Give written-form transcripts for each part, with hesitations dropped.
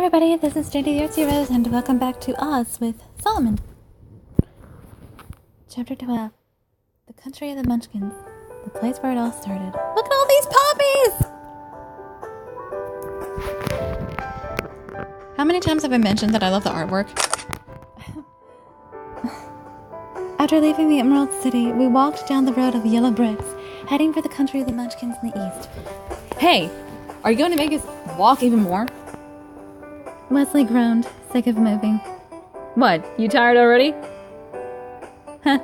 everybody, this is JD the Rose, and welcome back to Oz with Solomon. Chapter 12. The Country of the Munchkins. The place where it all started. Look at all these poppies! How many times have I mentioned that I love the artwork? After leaving the Emerald City, we walked down the road of yellow bricks, heading for the country of the Munchkins in the east. Hey, are you going to make us walk even more? Wesley groaned, sick of moving. What, you tired already? Huh.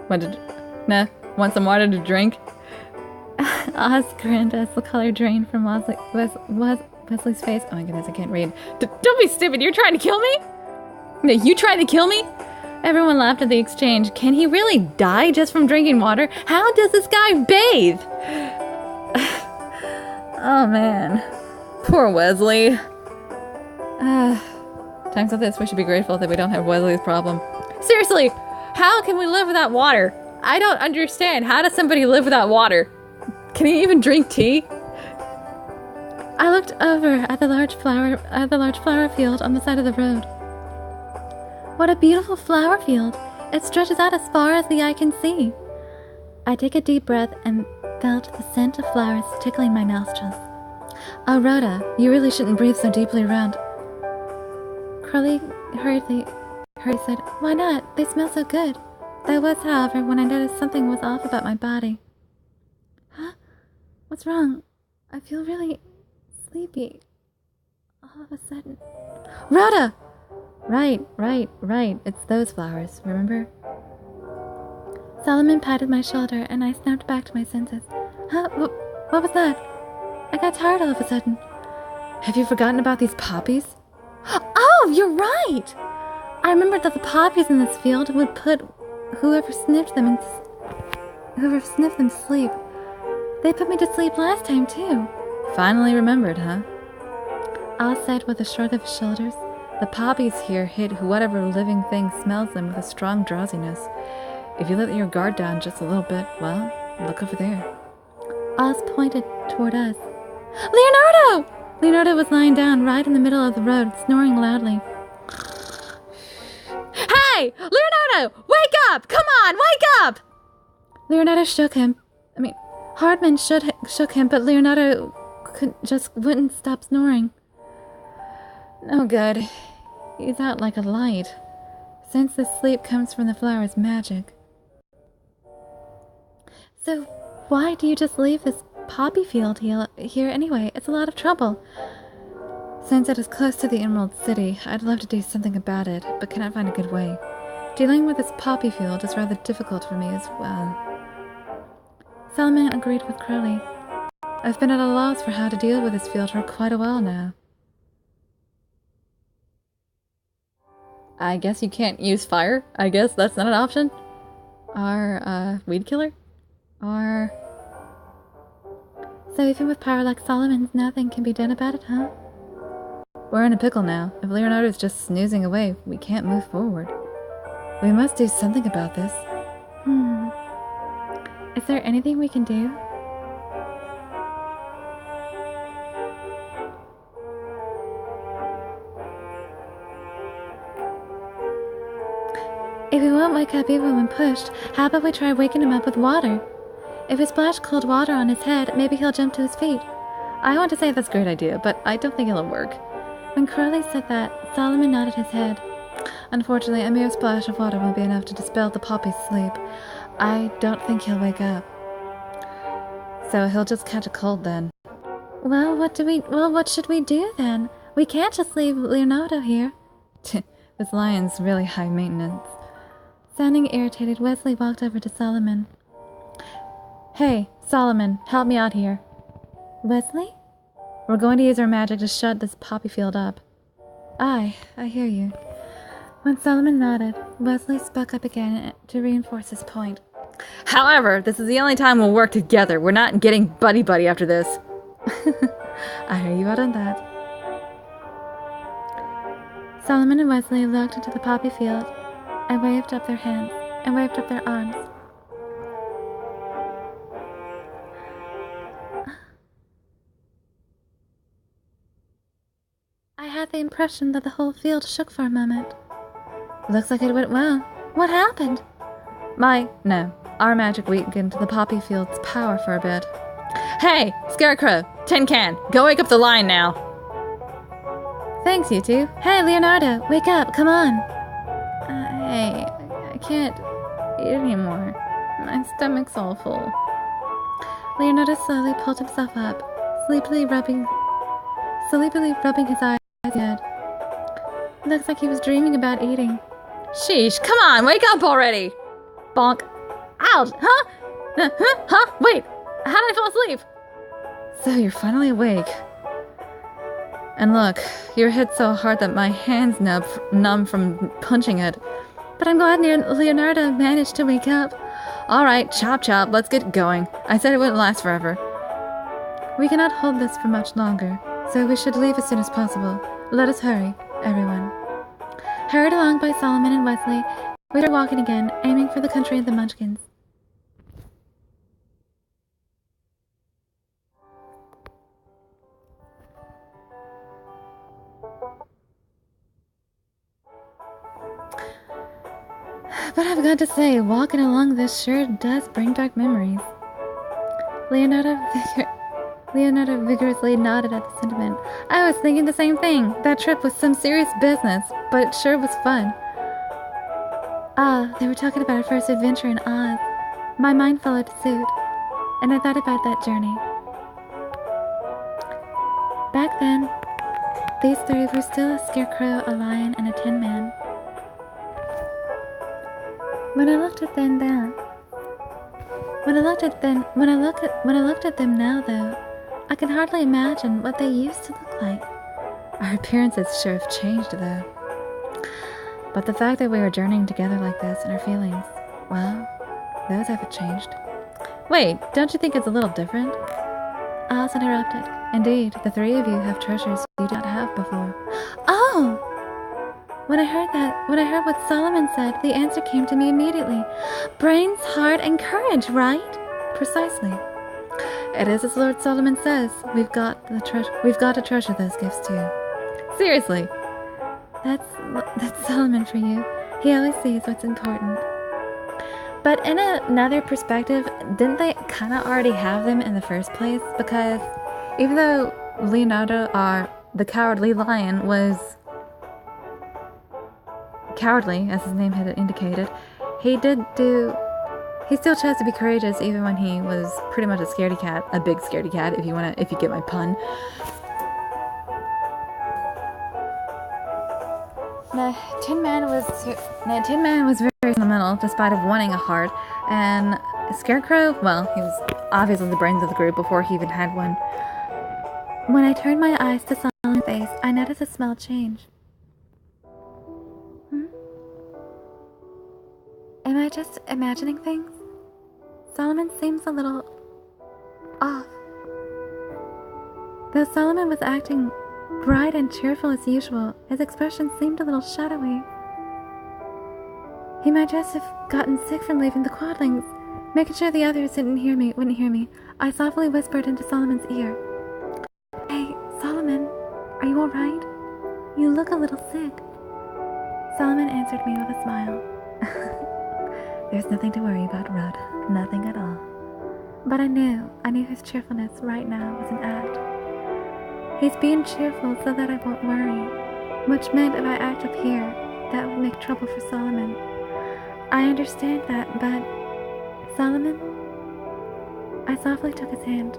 Want some water to drink? Oz grinned as the color drained from Wesley's face. Oh my goodness, I can't read. Don't be stupid, you're trying to kill me? No, you trying to kill me? Everyone laughed at the exchange. Can he really die just from drinking water? How does this guy bathe? Oh man. Poor Wesley. Times like this, we should be grateful that we don't have Wesley's problem. Seriously, how can we live without water? I don't understand. How does somebody live without water? Can he even drink tea? I looked over at the large flower field on the side of the road. What a beautiful flower field! It stretches out as far as the eye can see. I took a deep breath and felt the scent of flowers tickling my nostrils. Oh, Rhoda, you really shouldn't breathe so deeply around. Crowley hurriedly said, "Why not? They smell so good." That was, however, when I noticed something was off about my body. Huh? What's wrong? I feel really sleepy. All of a sudden. Rhoda! Right. It's those flowers, remember? Solomon patted my shoulder, and I snapped back to my senses. Huh? What was that? I got tired all of a sudden. Have you forgotten about these poppies? Oh, you're right! I remembered that the poppies in this field would put whoever sniffed them to sleep. They put me to sleep last time, too. Finally remembered, huh? Oz said with a shrug of his shoulders. The poppies here hit whatever living thing smells them with a strong drowsiness. If you let your guard down just a little bit, well, look over there. Oz pointed toward us. Leonardo! Leonardo was lying down right in the middle of the road, snoring loudly. Hey! Leonardo! Wake up! Come on, wake up! Leonardo shook him. Hardman shook him, but Leonardo just wouldn't stop snoring. No good. He's out like a light. Since the sleep comes from the flower's magic. So, why do you just leave this poppy field here anyway? It's a lot of trouble. Since it is close to the Emerald City, I'd love to do something about it, but cannot find a good way. Dealing with this poppy field is rather difficult for me as well. Solomon agreed with Crowley. I've been at a loss for how to deal with this field for quite a while now. I guess you can't use fire? I guess that's not an option? Or, weed killer? Or... So even with power like Solomon's, nothing can be done about it, huh? We're in a pickle now. If Leonardo's just snoozing away, we can't move forward. We must do something about this. Is there anything we can do? If we won't wake up even when pushed, how about we try waking him up with water? If we splash cold water on his head, maybe he'll jump to his feet. I want to say that's a great idea, but I don't think it'll work. When Crowley said that, Solomon nodded his head. Unfortunately, a mere splash of water won't be enough to dispel the poppy's sleep. I don't think he'll wake up. So he'll just catch a cold then. Well, what should we do then? We can't just leave Leonardo here. This lion's really high maintenance. Sounding irritated, Wesley walked over to Solomon. Hey, Solomon, help me out here. Wesley? We're going to use our magic to shut this poppy field up. Aye, I hear you. When Solomon nodded, Wesley spoke up again to reinforce his point. However, this is the only time we'll work together. We're not getting buddy-buddy after this. I hear you out on that. Solomon and Wesley looked into the poppy field and waved up their hands and waved up their arms. had the impression that the whole field shook for a moment. Looks like it went well. What happened? Our magic weakened the poppy field's power for a bit. Hey, Scarecrow, Tin Can, go wake up the lion now. Thanks, you two. Hey, Leonardo, wake up, come on. Hey, I can't eat anymore. My stomach's all full. Leonardo slowly pulled himself up, sleepily rubbing his eyes good. Looks like he was dreaming about eating. Sheesh, come on, wake up already! Bonk. Ouch, huh? Huh? Wait, how did I fall asleep? So you're finally awake. And look, you're hit so hard that my hand's numb from punching it. But I'm glad Leonardo managed to wake up. Alright, chop, let's get going. I said it wouldn't last forever. We cannot hold this for much longer, so we should leave as soon as possible. Let us hurry, everyone. Hurried along by Solomon and Wesley, we were walking again, aiming for the country of the Munchkins. But I've got to say, walking along this sure does bring back memories. Leonardo vigorously nodded at the sentiment. I was thinking the same thing. That trip was some serious business, but it sure was fun. They were talking about our first adventure in Oz. My mind followed suit, and I thought about that journey. Back then, these three were still a scarecrow, a lion, and a tin man. When I looked at them now, though, I can hardly imagine what they used to look like. Our appearances sure have changed, though. But the fact that we were journeying together like this and our feelings, well, those haven't changed. Wait, don't you think it's a little different? Oz interrupted. Indeed, the three of you have treasures you did not have before. Oh! When I heard what Solomon said, the answer came to me immediately. Brains, heart, and courage, right? Precisely. It is as Lord Solomon says. We've got to treasure those gifts too. Seriously. That's Solomon for you. He always sees what's important. But in another perspective, didn't they kind of already have them in the first place? Because even though Leonardo, the cowardly lion, was cowardly, as his name had indicated, he still chose to be courageous even when he was pretty much a scaredy cat, a big scaredy cat, if you get my pun. The Tin Man was very sentimental, despite of wanting a heart, and Scarecrow, well, he was obviously the brains of the group before he even had one. When I turned my eyes to Solomon's face, I noticed a small change. Am I just imagining things? Solomon seems a little off. Though Solomon was acting bright and cheerful as usual, his expression seemed a little shadowy. He might just have gotten sick from leaving the Quadlings. Making sure the others wouldn't hear me, I softly whispered into Solomon's ear. Hey, Solomon, are you alright? You look a little sick. Solomon answered me with a smile. There's nothing to worry about, Rudd. Nothing at all. But I knew his cheerfulness right now was an act. He's being cheerful so that I won't worry, which meant if I act up here, that would make trouble for Solomon. I understand that, but Solomon? I softly took his hand.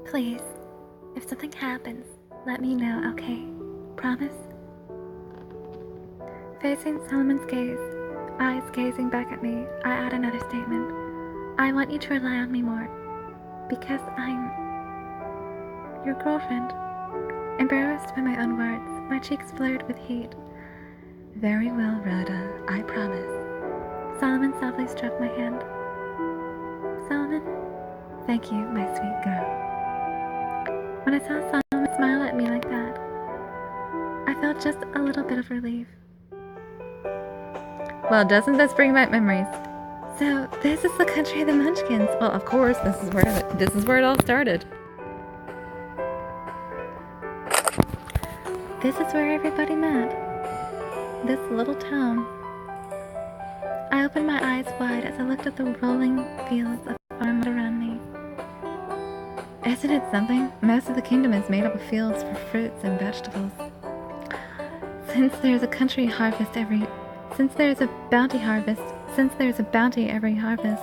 Please, if something happens, let me know, okay? Promise? Facing Solomon's gaze, eyes gazing back at me, I add another statement. I want you to rely on me more, because I'm your girlfriend. Embarrassed by my own words, my cheeks flared with heat. Very well, Rhoda, I promise. Solomon softly stroked my hand. Solomon, Thank you, my sweet girl. When I saw Solomon smile at me like that, I felt just a little bit of relief. Well, doesn't this bring back memories? So, this is the country of the Munchkins. Well, of course, this is where it all started. This is where everybody met. This little town. I opened my eyes wide as I looked at the rolling fields of farmland around me. Isn't it something? Most of the kingdom is made up of fields for fruits and vegetables. Since there's a bounty every harvest,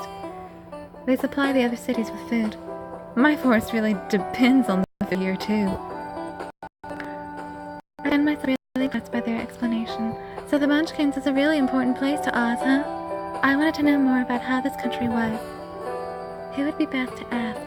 they supply the other cities with food. My forest really depends on the food here too. I found myself really impressed by their explanation. So the Munchkins is a really important place to Oz, huh? I wanted to know more about how this country was. Who would be best to ask?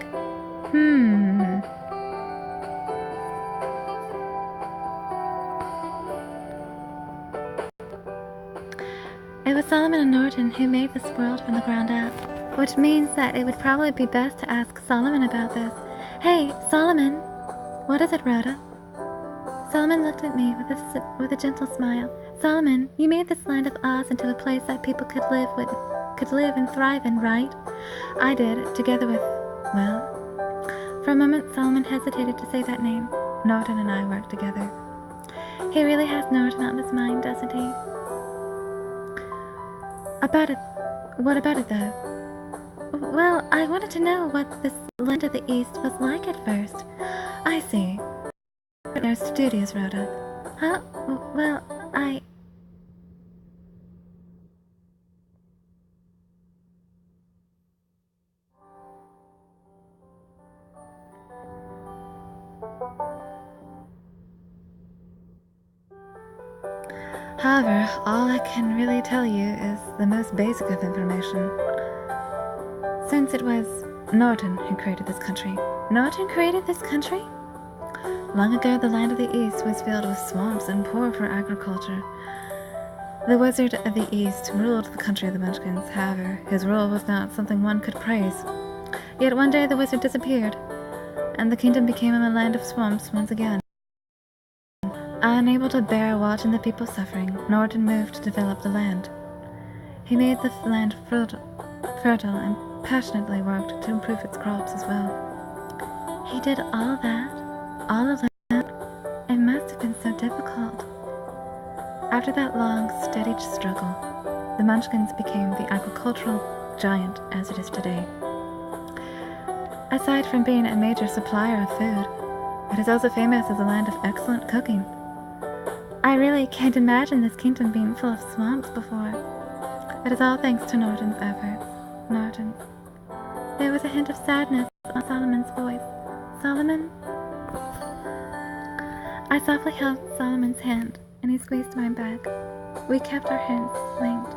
It was Solomon and Norton who made this world from the ground up, which means that it would probably be best to ask Solomon about this. Hey, Solomon! What is it, Rhoda? Solomon looked at me with a gentle smile. Solomon, you made this land of Oz into a place that people could live and thrive in, right? I did, together with, well... For a moment, Solomon hesitated to say that name. Norton and I worked together. He really has Norton on his mind, doesn't he? What about it, though? Well, I wanted to know what this land of the East was like at first. I see. There's studios, Rhoda. Huh? Well, However, all I can really tell you is the most basic of information. Since it was Norton who created this country. Norton created this country? Long ago, the land of the East was filled with swamps and poor for agriculture. The Wizard of the East ruled the country of the Munchkins. However, his rule was not something one could praise. Yet one day the wizard disappeared, and the kingdom became a land of swamps once again. Unable to bear watching the people suffering, Norton moved to develop the land. He made the land fertile and passionately worked to improve its crops as well. He did all that? All of that? It must have been so difficult. After that long, steady struggle, the Munchkins became the agricultural giant as it is today. Aside from being a major supplier of food, it is also famous as a land of excellent cooking. I really can't imagine this kingdom being full of swamps before. It is all thanks to Norton's efforts. Norton. There was a hint of sadness on Solomon's voice. Solomon? I softly held Solomon's hand, and he squeezed mine back. We kept our hands linked.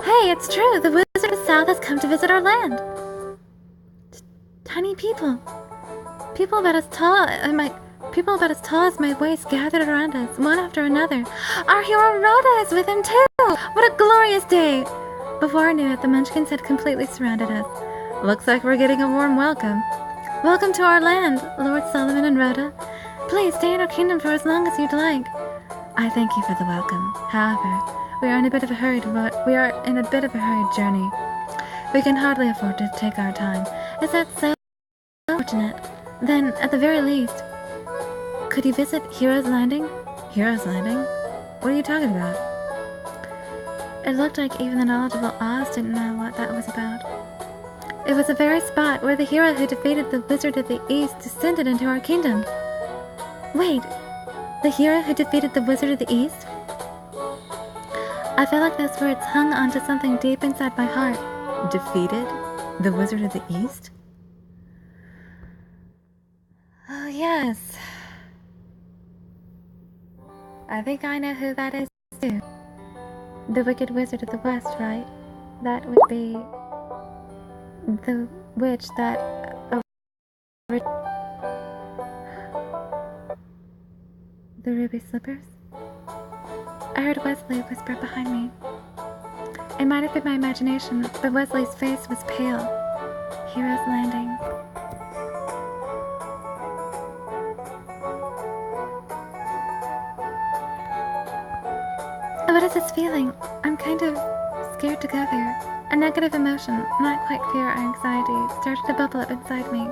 Hey, it's true! The Wizard of the South has come to visit our land! Tiny people. People about as tall as my waist gathered around us, one after another. Our hero Rhoda is with him too! What a glorious day! Before I knew it, the Munchkins had completely surrounded us. Looks like we're getting a warm welcome. Welcome to our land, Lord Solomon and Rhoda. Please stay in our kingdom for as long as you'd like. I thank you for the welcome. However, we are in a bit of a hurried journey. We can hardly afford to take our time. Is that so fortunate? Then, at the very least, could you visit Hero's Landing? Hero's Landing? What are you talking about? It looked like even the knowledgeable Oz didn't know what that was about. It was the very spot where the hero who defeated the Wizard of the East descended into our kingdom. Wait, the hero who defeated the Wizard of the East? I felt like those words hung onto something deep inside my heart. Defeated the Wizard of the East? Oh, yes. I think I know who that is, too. The Wicked Wizard of the West, right? That would be the witch that... The ruby slippers? I heard Wesley whisper behind me. It might have been my imagination, but Wesley's face was pale. Hero's Landing. What is this feeling? I'm kind of scared to go there. A negative emotion, not quite fear or anxiety, started to bubble up inside me.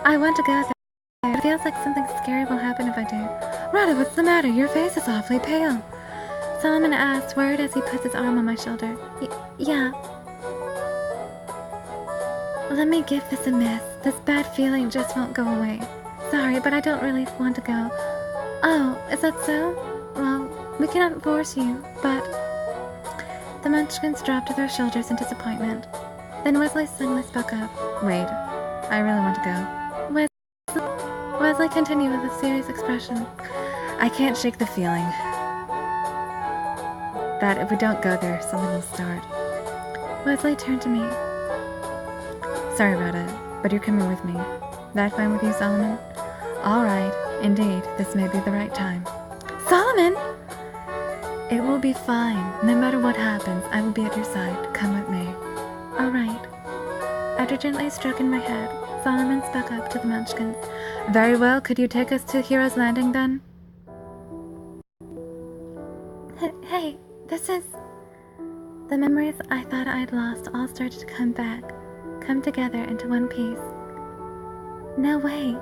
I want to go there. It feels like something scary will happen if I do. Rhoda, what's the matter? Your face is awfully pale. Solomon asked, worried as he puts his arm on my shoulder. Yeah. Let me give this a miss. This bad feeling just won't go away. Sorry, but I don't really want to go. Oh, is that so? Well, we cannot force you, but... The Munchkins dropped to their shoulders in disappointment. Then Wesley suddenly spoke up. Wait, I really want to go. Wesley continued with a serious expression. I can't shake the feeling that if we don't go there, something will start. Wesley turned to me. Sorry, Rhoda, but you're coming with me. That fine with you, Solomon? All right, indeed, this may be the right time. Solomon! It will be fine. No matter what happens, I will be at your side. Come with me. All right. After gently stroking my head, Solomon spoke up to the Munchkins. Very well, could you take us to Hero's Landing then? Hey, this is... The memories I thought I'd lost all started to come back, come together into one piece. No way.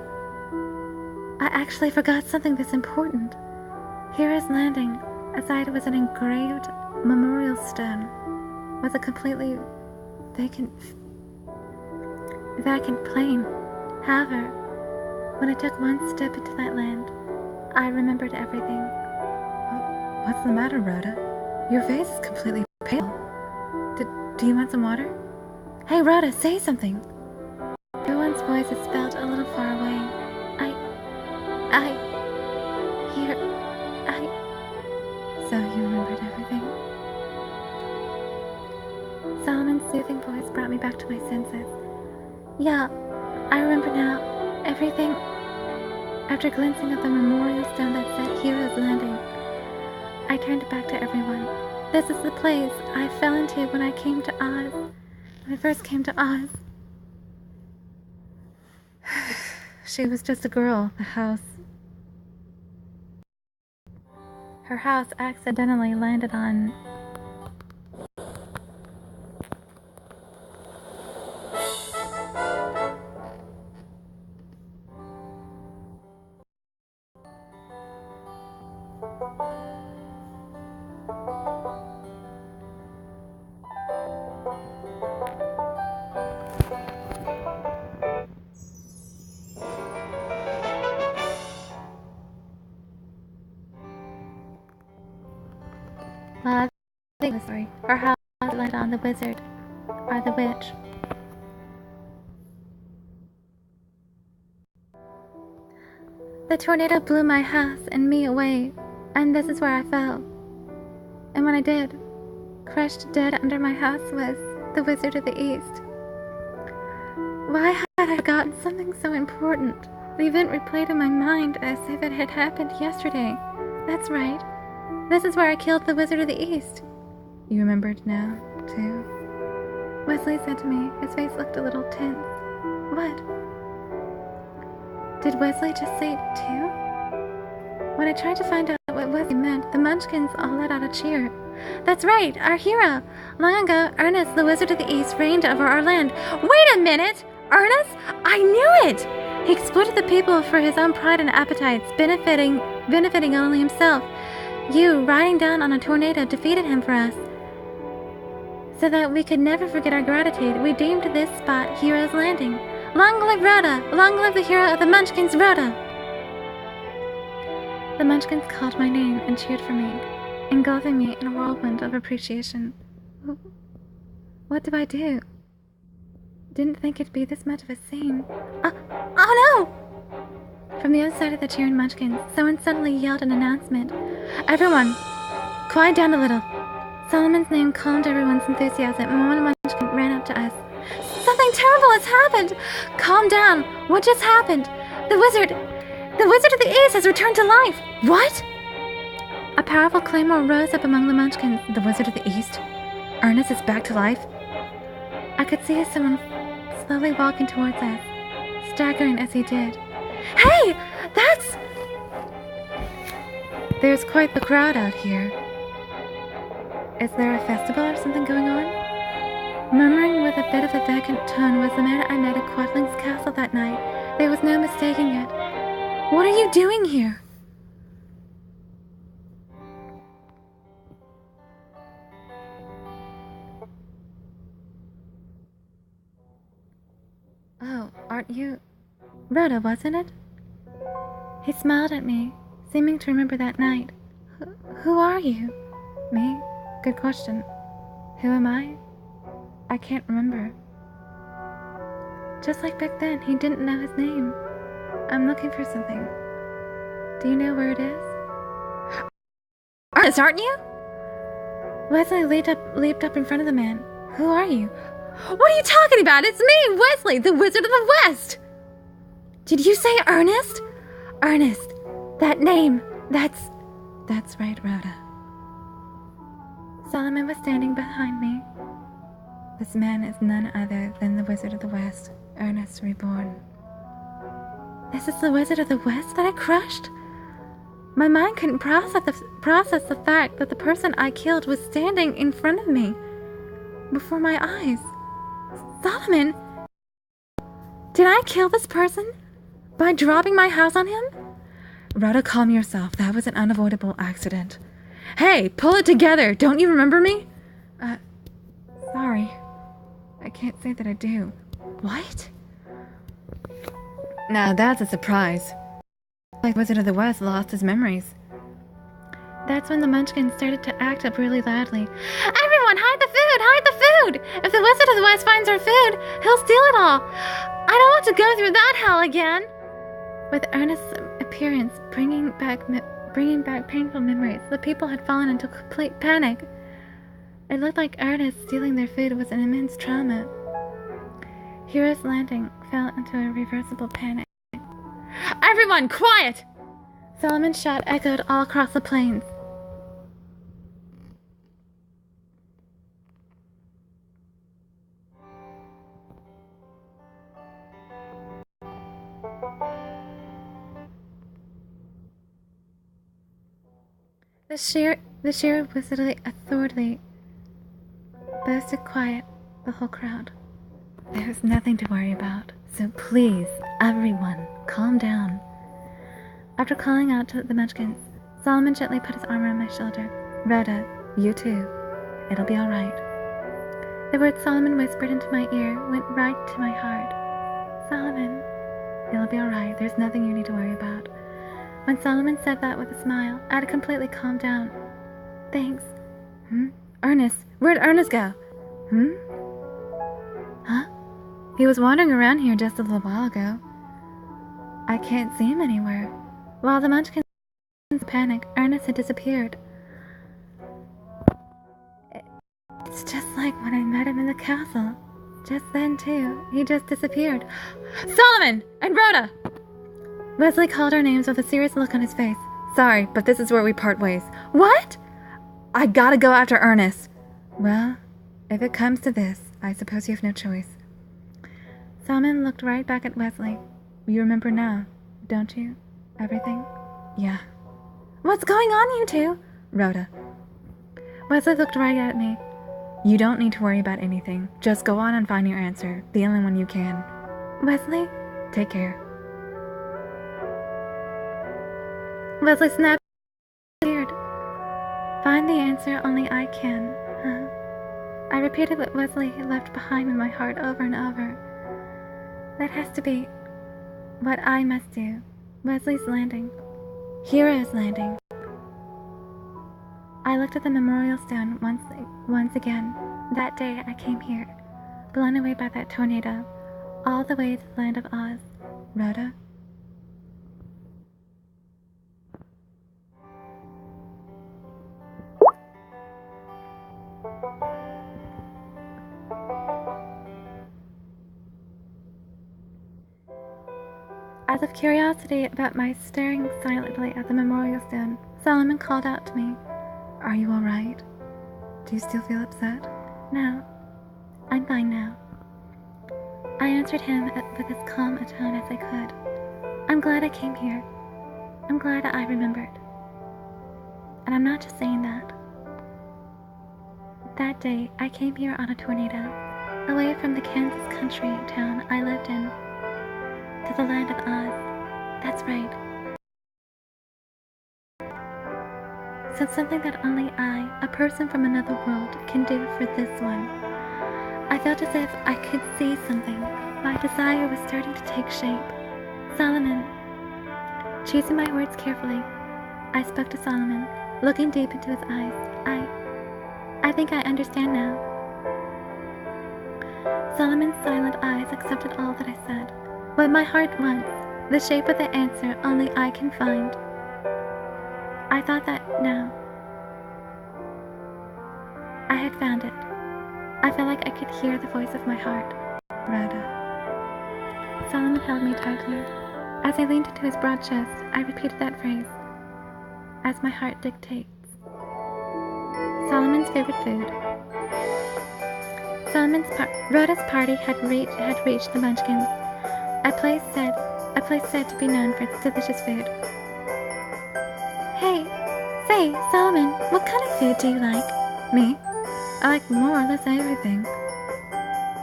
I actually forgot something this important. Hero's Landing, aside was an engraved memorial stone, was a completely vacant plain. However, when I took one step into that land, I remembered everything. What's the matter, Rhoda? Your face is completely pale. Do you want some water? Hey, Rhoda, say something. Everyone's voices felt a little far away. So you remembered everything? Solomon's soothing voice brought me back to my senses. Yeah, I remember now. Everything. After glancing at the memorial stone that said Hero's Landing, I turned back to everyone. This is the place I fell into when I came to Oz. When I first came to Oz. She was just a girl. Her house accidentally landed on... Sorry. Her house landed on the wizard, or the witch. The tornado blew my house and me away, and this is where I fell. And when I did, crushed dead under my house was the Wizard of the East. Why had I forgotten something so important? The event replayed in my mind as if it had happened yesterday. That's right. This is where I killed the Wizard of the East. You remembered now, too? Wesley said to me. His face looked a little tense. What? Did Wesley just say too? When I tried to find out what Wesley meant, the Munchkins all let out a cheer. That's right, our hero! Long ago, Ernest, the Wizard of the East, reigned over our land. Wait a minute! Ernest? I knew it! He exploited the people for his own pride and appetites, benefiting only himself. You, riding down on a tornado, defeated him for us. So that we could never forget our gratitude, we deemed this spot Hero's Landing. Long live Rhoda! Long live the hero of the Munchkins, Rhoda! The Munchkins called my name and cheered for me, engulfing me in a whirlwind of appreciation. What do I do? Didn't think it'd be this much of a scene. Oh no! From the other side of the cheering Munchkins, someone suddenly yelled an announcement. Everyone, quiet down a little. Solomon's name calmed everyone's enthusiasm, and one Munchkin ran up to us. Something terrible has happened! Calm down! What just happened? The Wizard of the East has returned to life! What? A powerful clamor rose up among the Munchkins. The Wizard of the East? Ernest is back to life? I could see someone slowly walking towards us, staggering as he did. Hey! That's... There's quite the crowd out here. Is there a festival or something going on? Murmuring with a bit of a vacant tone was the man I met at Quadling's castle that night. There was no mistaking it. What are you doing here? Oh, aren't you... Rhoda, wasn't it? He smiled at me, seeming to remember that night. Who are you? Me? Good question. Who am I? I can't remember. Just like back then, he didn't know his name. I'm looking for something. Do you know where it is? Ernest, aren't you? Wesley leaped up in front of the man. Who are you? What are you talking about? It's me, Wesley, the Wizard of the West! Did you say Ernest? Ernest. That name. That's right, Rhoda. Solomon was standing behind me. This man is none other than the Wizard of the West, Ernest Reborn. This is the Wizard of the West that I crushed? My mind couldn't process the fact that the person I killed was standing in front of me, before my eyes. Solomon! Did I kill this person? By dropping my house on him? Rhoda, calm yourself. That was an unavoidable accident. Hey, pull it together. Don't you remember me? Sorry. I can't say that I do. What? Now that's a surprise. Like Wizard of the West lost his memories. That's when the Munchkins started to act up really loudly. Everyone, hide the food! Hide the food! If the Wizard of the West finds our food, he'll steal it all. I don't want to go through that hell again. With Ernest's appearance bringing back painful memories, the people had fallen into complete panic. It looked like Ernest stealing their food was an immense trauma. Hero's Landing fell into a reversible panic. Everyone, quiet! Solomon's shout echoed all across the plains. The sheer wizardly authority boasted quiet the whole crowd. There's nothing to worry about, so please, everyone, calm down. After calling out to the Munchkins, Solomon gently put his arm around my shoulder. Rhoda, you too. It'll be all right. The words Solomon whispered into my ear went right to my heart. Solomon, it'll be all right. There's nothing you need to worry about. When Solomon said that with a smile, I had completely calmed down. Thanks. Ernest. Where'd Ernest go? Huh? He was wandering around here just a little while ago. I can't see him anywhere. While the Munchkins panicked, Ernest had disappeared. It's just like when I met him in the castle. Just then, too. He just disappeared. Solomon! And Rhoda! Wesley called our names with a serious look on his face. Sorry, but this is where we part ways. What? I gotta go after Ernest. Well, if it comes to this, I suppose you have no choice. Solomon looked right back at Wesley. You remember now, don't you? Everything? Yeah. What's going on, you two? Rhoda. Wesley looked right at me. You don't need to worry about anything. Just go on and find your answer. The only one you can. Wesley? Take care. Wesley snapped. Weird. Find the answer only I can, huh? I repeated what Wesley had left behind in my heart over and over. That has to be what I must do. Wesley's Landing. Hero's Landing. I looked at the memorial stone once again. That day I came here, blown away by that tornado, all the way to the land of Oz. Rhoda? Out of curiosity about my staring silently at the memorial stone, Solomon called out to me, Are you all right? Do you still feel upset? No. I'm fine now. I answered him with as calm a tone as I could. I'm glad I came here. I'm glad I remembered. And I'm not just saying that. That day, I came here on a tornado, away from the Kansas country town I lived in, to the land of Oz. That's right. So something that only I, a person from another world, can do for this one. I felt as if I could see something. My desire was starting to take shape. Solomon. Choosing my words carefully, I spoke to Solomon, looking deep into his eyes. I think I understand now. Solomon's silent eyes accepted all that I said. What my heart wants, the shape of the answer only I can find. I thought that now I had found it. I felt like I could hear the voice of my heart. Rhoda. Solomon held me tightly. As I leaned into his broad chest, I repeated that phrase, as my heart dictates. Solomon's favorite food. Rhoda's party had reached the Munchkins, a place said to be known for its delicious food. Hey, say, Solomon, what kind of food do you like? Me? I like more or less everything.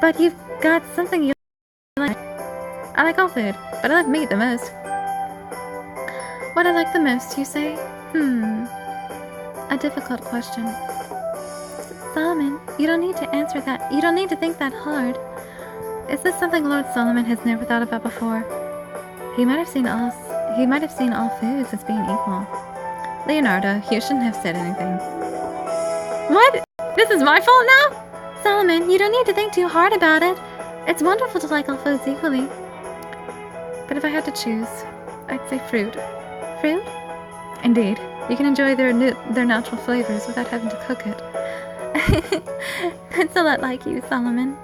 But you've got something you like. I like all food, but I like meat the most. What I like the most, you say? A difficult question. Solomon, you don't need to answer that. You don't need to think that hard. Is this something Lord Solomon has never thought about before? He might have seen all foods as being equal. Leonardo, you shouldn't have said anything. What? This is my fault now? Solomon, you don't need to think too hard about it. It's wonderful to like all foods equally. But if I had to choose, I'd say fruit. Fruit? Indeed. You can enjoy their natural flavors without having to cook it. That's a lot like you, Solomon.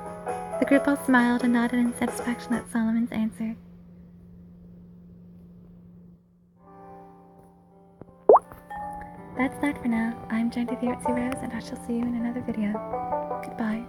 The group all smiled and nodded in satisfaction at Solomon's answer. That's that for now. I'm Genty the Artsy Rose, and I shall see you in another video. Goodbye.